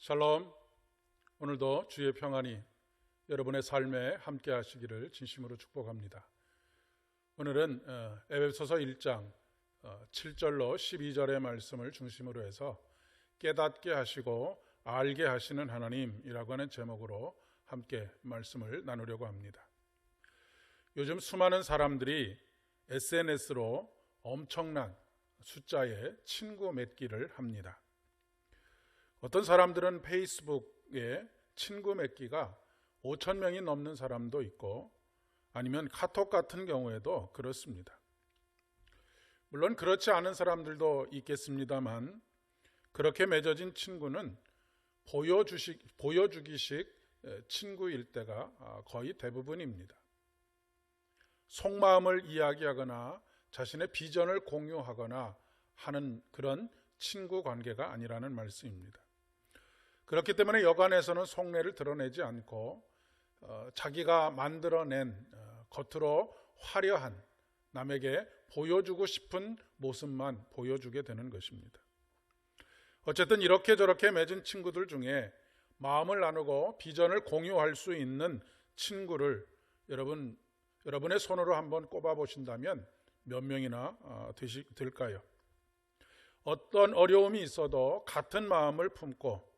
샬롬. 오늘도 주의 평안이 여러분의 삶에 함께 하시기를 진심으로 축복합니다. 오늘은 에베소서 1장 7절로 12절의 말씀을 중심으로 해서 깨닫게 하시고 알게 하시는 하나님이라고 하는 제목으로 함께 말씀을 나누려고 합니다. 요즘 수많은 사람들이 SNS로 엄청난 숫자의 친구 맺기를 합니다. 어떤 사람들은 페이스북에 친구 맺기가 5천 명이 넘는 사람도 있고, 아니면 카톡 같은 경우에도 그렇습니다. 물론 그렇지 않은 사람들도 있겠습니다만, 그렇게 맺어진 친구는 보여주기식 친구일 때가 거의 대부분입니다. 속마음을 이야기하거나 자신의 비전을 공유하거나 하는 그런 친구 관계가 아니라는 말씀입니다. 그렇기 때문에 여간에서는 속내를 드러내지 않고 자기가 만들어낸 겉으로 화려한, 남에게 보여주고 싶은 모습만 보여주게 되는 것입니다. 어쨌든 이렇게 저렇게 맺은 친구들 중에 마음을 나누고 비전을 공유할 수 있는 친구를 여러분의 손으로 한번 꼽아보신다면 몇 명이나 될까요? 어떤 어려움이 있어도 같은 마음을 품고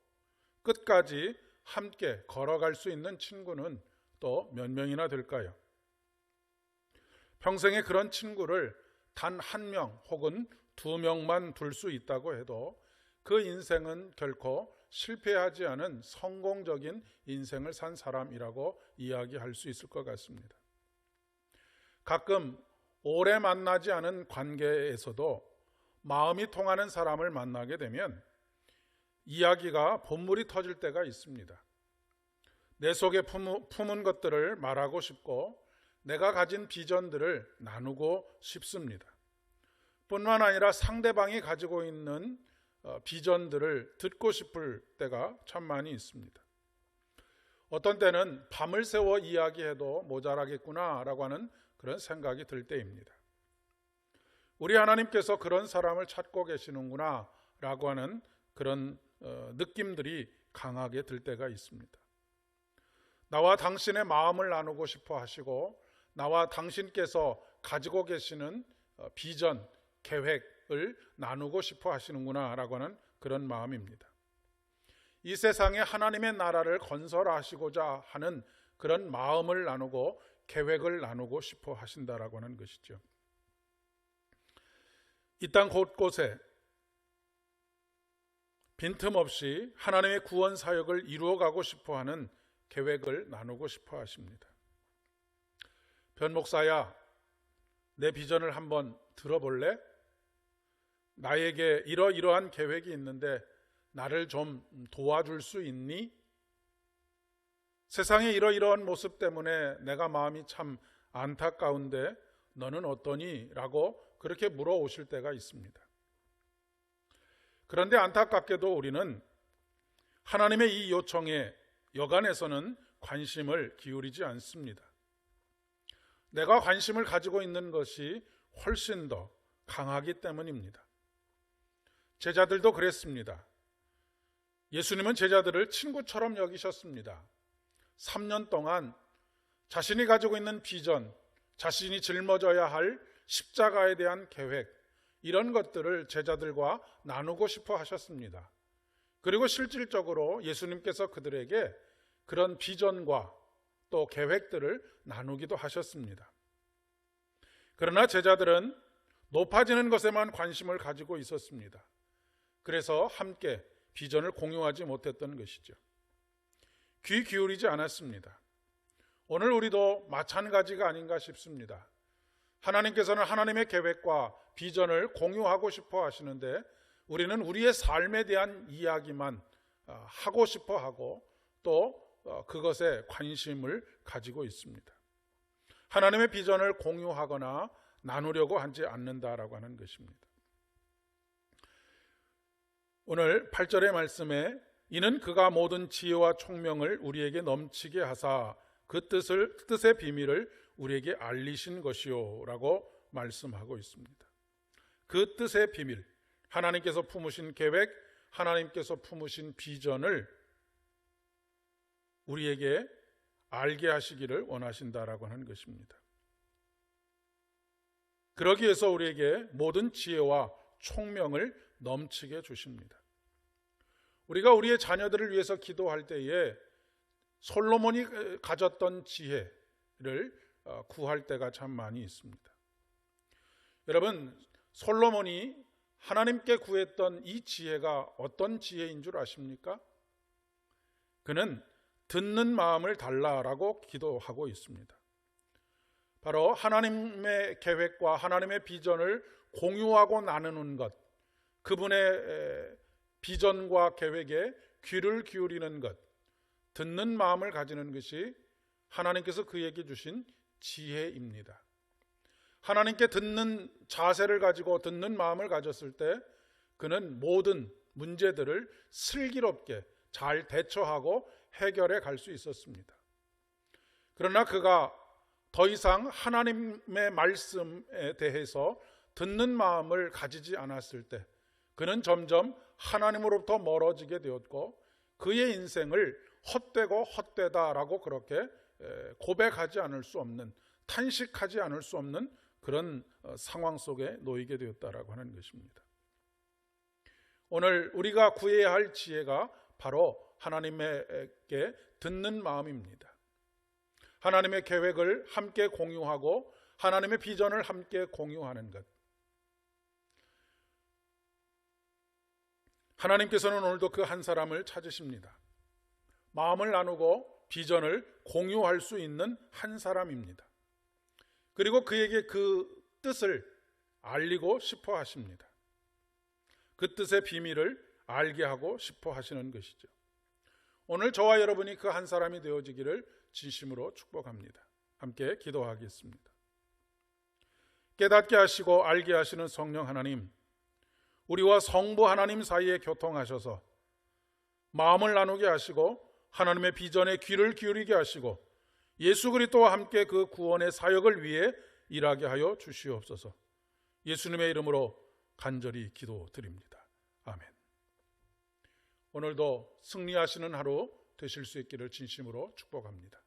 끝까지 함께 걸어갈 수 있는 친구는 또 몇 명이나 될까요? 평생에 그런 친구를 단 한 명 혹은 두 명만 둘 수 있다고 해도 그 인생은 결코 실패하지 않은 성공적인 인생을 산 사람이라고 이야기할 수 있을 것 같습니다. 가끔 오래 만나지 않은 관계에서도 마음이 통하는 사람을 만나게 되면 이야기가 본물이 터질 때가 있습니다. 내 속에 품은 것들을 말하고 싶고 내가 가진 비전들을 나누고 싶습니다. 뿐만 아니라 상대방이 가지고 있는 비전들을 듣고 싶을 때가 참 많이 있습니다. 어떤 때는 밤을 새워 이야기해도 모자라겠구나라고 하는 그런 생각이 들 때입니다. 우리 하나님께서 그런 사람을 찾고 계시는구나 라고 하는 그런 느낌들이 강하게 들 때가 있습니다. 나와 당신의 마음을 나누고 싶어 하시고 나와 당신께서 가지고 계시는 비전, 계획을 나누고 싶어 하시는구나 라고 하는 그런 마음입니다. 이 세상에 하나님의 나라를 건설하시고자 하는 그런 마음을 나누고 계획을 나누고 싶어 하신다라고 하는 것이죠. 이 땅 곳곳에 빈틈없이 하나님의 구원 사역을 이루어가고 싶어하는 계획을 나누고 싶어 하십니다. 변 목사야, 내 비전을 한번 들어볼래? 나에게 이러이러한 계획이 있는데 나를 좀 도와줄 수 있니? 세상의 이러이러한 모습 때문에 내가 마음이 참 안타까운데 너는 어떠니? 라고 그렇게 물어오실 때가 있습니다. 그런데 안타깝게도 우리는 하나님의 이 요청에 여간에서는 관심을 기울이지 않습니다. 내가 관심을 가지고 있는 것이 훨씬 더 강하기 때문입니다. 제자들도 그랬습니다. 예수님은 제자들을 친구처럼 여기셨습니다. 3년 동안 자신이 가지고 있는 비전, 자신이 짊어져야 할 십자가에 대한 계획, 이런 것들을 제자들과 나누고 싶어 하셨습니다. 그리고 실질적으로 예수님께서 그들에게 그런 비전과 또 계획들을 나누기도 하셨습니다. 그러나 제자들은 높아지는 것에만 관심을 가지고 있었습니다. 그래서 함께 비전을 공유하지 못했던 것이죠. 귀 기울이지 않았습니다. 오늘 우리도 마찬가지가 아닌가 싶습니다. 하나님께서는 하나님의 계획과 비전을 공유하고 싶어 하시는데 우리는 우리의 삶에 대한 이야기만 하고 싶어 하고 또 그것에 관심을 가지고 있습니다. 하나님의 비전을 공유하거나 나누려고 하지 않는다라고 하는 것입니다. 오늘 8절의 말씀에 이는 그가 모든 지혜와 총명을 우리에게 넘치게 하사 그 뜻의 비밀을 우리에게 알리신 것이요 라고 말씀하고 있습니다. 그 뜻의 비밀, 하나님께서 품으신 계획, 하나님께서 품으신 비전을 우리에게 알게 하시기를 원하신다라고 하는 것입니다. 그러기 위해서 우리에게 모든 지혜와 총명을 넘치게 주십니다. 우리가 우리의 자녀들을 위해서 기도할 때에 솔로몬이 가졌던 지혜를 구할 때가 참 많이 있습니다. 여러분, 솔로몬이 하나님께 구했던 이 지혜가 어떤 지혜인 줄 아십니까? 그는 듣는 마음을 달라라고 기도하고 있습니다. 바로 하나님의 계획과 하나님의 비전을 공유하고 나누는 것, 그분의 비전과 계획에 귀를 기울이는 것, 듣는 마음을 가지는 것이 하나님께서 그에게 주신 지혜입니다. 하나님께 듣는 자세를 가지고 듣는 마음을 가졌을 때 그는 모든 문제들을 슬기롭게 잘 대처하고 해결해 갈 수 있었습니다. 그러나 그가 더 이상 하나님의 말씀에 대해서 듣는 마음을 가지지 않았을 때 그는 점점 하나님으로부터 멀어지게 되었고 그의 인생을 헛되고 헛되다라고 그렇게 고백하지 않을 수 없는, 탄식하지 않을 수 없는 그런 상황 속에 놓이게 되었다라고 하는 것입니다. 오늘 우리가 구해야 할 지혜가 바로 하나님에게 듣는 마음입니다. 하나님의 계획을 함께 공유하고 하나님의 비전을 함께 공유하는 것. 하나님께서는 오늘도 그 한 사람을 찾으십니다. 마음을 나누고 비전을 공유할 수 있는 한 사람입니다. 그리고 그에게 그 뜻을 알리고 싶어 하십니다. 그 뜻의 비밀을 알게 하고 싶어 하시는 것이죠. 오늘 저와 여러분이 그 한 사람이 되어지기를 진심으로 축복합니다. 함께 기도하겠습니다. 깨닫게 하시고 알게 하시는 성령 하나님, 우리와 성부 하나님 사이에 교통하셔서 마음을 나누게 하시고 하나님의 비전에 귀를 기울이게 하시고 예수 그리스도와 함께 그 구원의 사역을 위해 일하게 하여 주시옵소서. 예수님의 이름으로 간절히 기도드립니다. 아멘. 오늘도 승리하시는 하루 되실 수 있기를 진심으로 축복합니다.